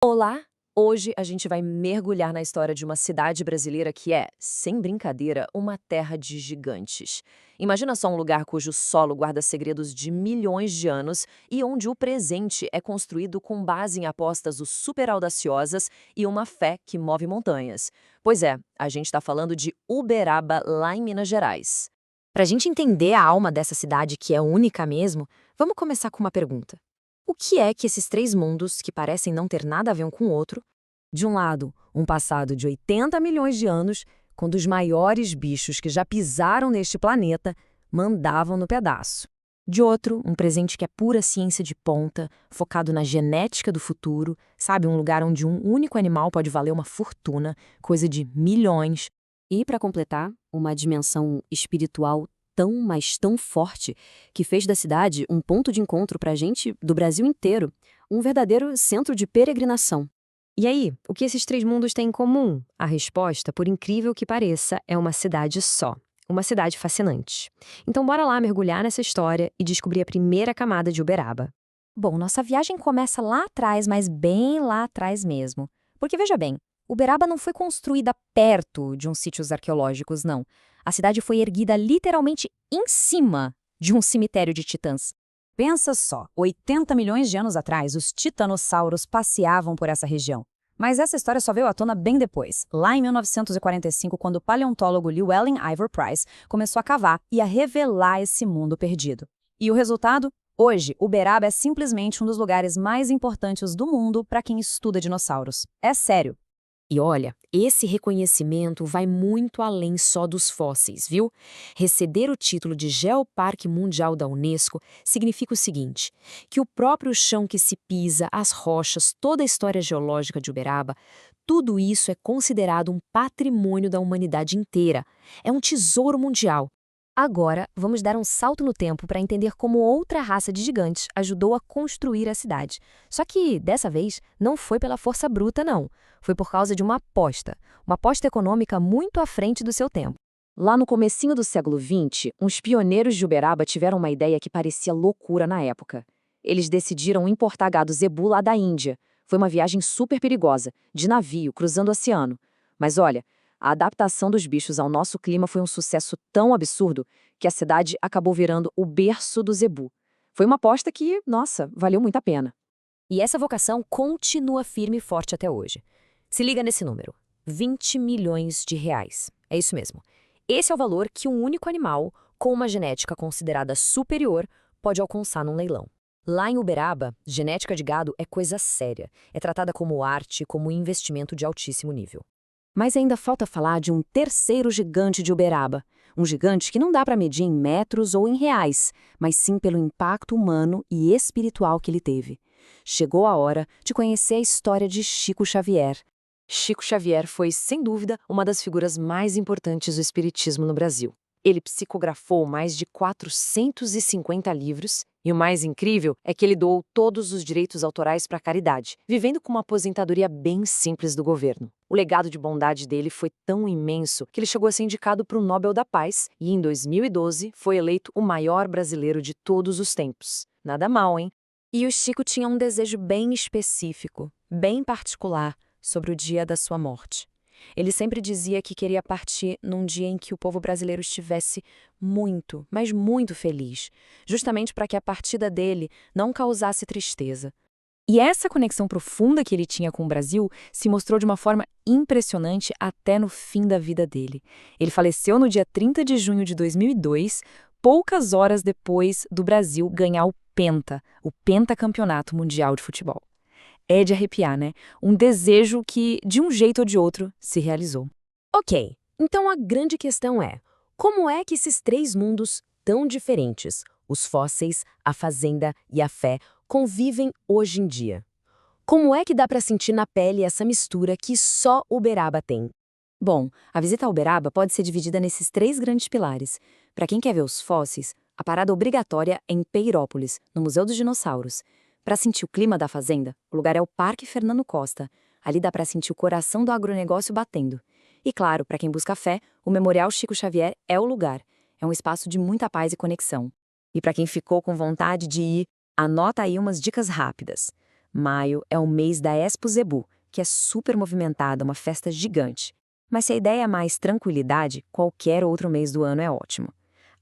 Olá! Hoje a gente vai mergulhar na história de uma cidade brasileira que é, sem brincadeira, uma terra de gigantes. Imagina só um lugar cujo solo guarda segredos de milhões de anos e onde o presente é construído com base em apostas super audaciosas e uma fé que move montanhas. Pois é, a gente está falando de Uberaba, lá em Minas Gerais. Para a gente entender a alma dessa cidade que é única mesmo, vamos começar com uma pergunta. O que é que esses três mundos, que parecem não ter nada a ver um com o outro, de um lado, um passado de 80 milhões de anos, quando os maiores bichos que já pisaram neste planeta mandavam no pedaço. De outro, um presente que é pura ciência de ponta, focado na genética do futuro, sabe, um lugar onde um único animal pode valer uma fortuna, coisa de milhões. E, para completar, uma dimensão espiritual tão, mas tão forte, que fez da cidade um ponto de encontro para a gente do Brasil inteiro, um verdadeiro centro de peregrinação. E aí, o que esses três mundos têm em comum? A resposta, por incrível que pareça, é uma cidade só. Uma cidade fascinante. Então bora lá mergulhar nessa história e descobrir a primeira camada de Uberaba. Bom, nossa viagem começa lá atrás, mas bem lá atrás mesmo. Porque veja bem, Uberaba não foi construída perto de uns sítios arqueológicos, não. A cidade foi erguida literalmente em cima de um cemitério de titãs. Pensa só, 80 milhões de anos atrás, os titanossauros passeavam por essa região. Mas essa história só veio à tona bem depois, lá em 1945, quando o paleontólogo Llewellyn Ivor Price começou a cavar e a revelar esse mundo perdido. E o resultado? Hoje, Uberaba é simplesmente um dos lugares mais importantes do mundo para quem estuda dinossauros. É sério. E olha, esse reconhecimento vai muito além só dos fósseis, viu? Receber o título de Geoparque Mundial da Unesco significa o seguinte, que o próprio chão que se pisa, as rochas, toda a história geológica de Uberaba, tudo isso é considerado um patrimônio da humanidade inteira. É um tesouro mundial. Agora, vamos dar um salto no tempo para entender como outra raça de gigantes ajudou a construir a cidade. Só que, dessa vez, não foi pela força bruta, não. Foi por causa de uma aposta econômica muito à frente do seu tempo. Lá no comecinho do século XX, uns pioneiros de Uberaba tiveram uma ideia que parecia loucura na época. Eles decidiram importar gado zebu lá da Índia. Foi uma viagem super perigosa, de navio, cruzando o oceano. Mas olha, a adaptação dos bichos ao nosso clima foi um sucesso tão absurdo que a cidade acabou virando o berço do zebu. Foi uma aposta que, nossa, valeu muito a pena. E essa vocação continua firme e forte até hoje. Se liga nesse número, 20 milhões de reais. É isso mesmo. Esse é o valor que um único animal, com uma genética considerada superior, pode alcançar num leilão. Lá em Uberaba, genética de gado é coisa séria. É tratada como arte, como investimento de altíssimo nível. Mas ainda falta falar de um terceiro gigante de Uberaba. Um gigante que não dá para medir em metros ou em reais, mas sim pelo impacto humano e espiritual que ele teve. Chegou a hora de conhecer a história de Chico Xavier. Chico Xavier foi, sem dúvida, uma das figuras mais importantes do espiritismo no Brasil. Ele psicografou mais de 450 livros e o mais incrível é que ele doou todos os direitos autorais para a caridade, vivendo com uma aposentadoria bem simples do governo. O legado de bondade dele foi tão imenso que ele chegou a ser indicado para o Nobel da Paz e, em 2012, foi eleito o maior brasileiro de todos os tempos. Nada mal, hein? E o Chico tinha um desejo bem específico, bem particular, sobre o dia da sua morte. Ele sempre dizia que queria partir num dia em que o povo brasileiro estivesse muito, mas muito feliz, justamente para que a partida dele não causasse tristeza. E essa conexão profunda que ele tinha com o Brasil se mostrou de uma forma impressionante até no fim da vida dele. Ele faleceu no dia 30 de junho de 2002, poucas horas depois do Brasil ganhar o pentacampeonato mundial de futebol. É de arrepiar, né? Um desejo que, de um jeito ou de outro, se realizou. Ok, então a grande questão é, como é que esses três mundos tão diferentes, os fósseis, a fazenda e a fé, convivem hoje em dia? Como é que dá para sentir na pele essa mistura que só Uberaba tem? Bom, a visita a Uberaba pode ser dividida nesses três grandes pilares. Para quem quer ver os fósseis, a parada obrigatória é em Peirópolis, no Museu dos Dinossauros. Para sentir o clima da fazenda, o lugar é o Parque Fernando Costa. Ali dá para sentir o coração do agronegócio batendo. E claro, para quem busca fé, o Memorial Chico Xavier é o lugar. É um espaço de muita paz e conexão. E para quem ficou com vontade de ir, anota aí umas dicas rápidas. Maio é o mês da Expo Zebu, que é super movimentada, uma festa gigante. Mas se a ideia é mais tranquilidade, qualquer outro mês do ano é ótimo.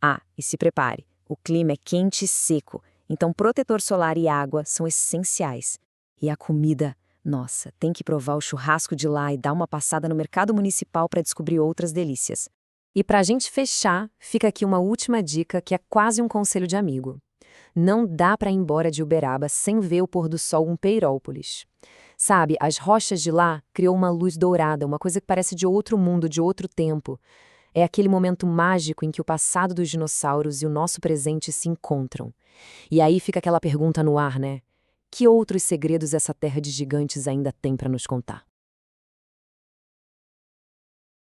Ah, e se prepare, o clima é quente e seco, então protetor solar e água são essenciais. E a comida, nossa, tem que provar o churrasco de lá e dar uma passada no mercado municipal para descobrir outras delícias. E para a gente fechar, fica aqui uma última dica que é quase um conselho de amigo. Não dá para ir embora de Uberaba sem ver o pôr do sol em Peirópolis. Sabe, as rochas de lá criou uma luz dourada, uma coisa que parece de outro mundo, de outro tempo. É aquele momento mágico em que o passado dos dinossauros e o nosso presente se encontram. E aí fica aquela pergunta no ar, né? Que outros segredos essa terra de gigantes ainda tem para nos contar?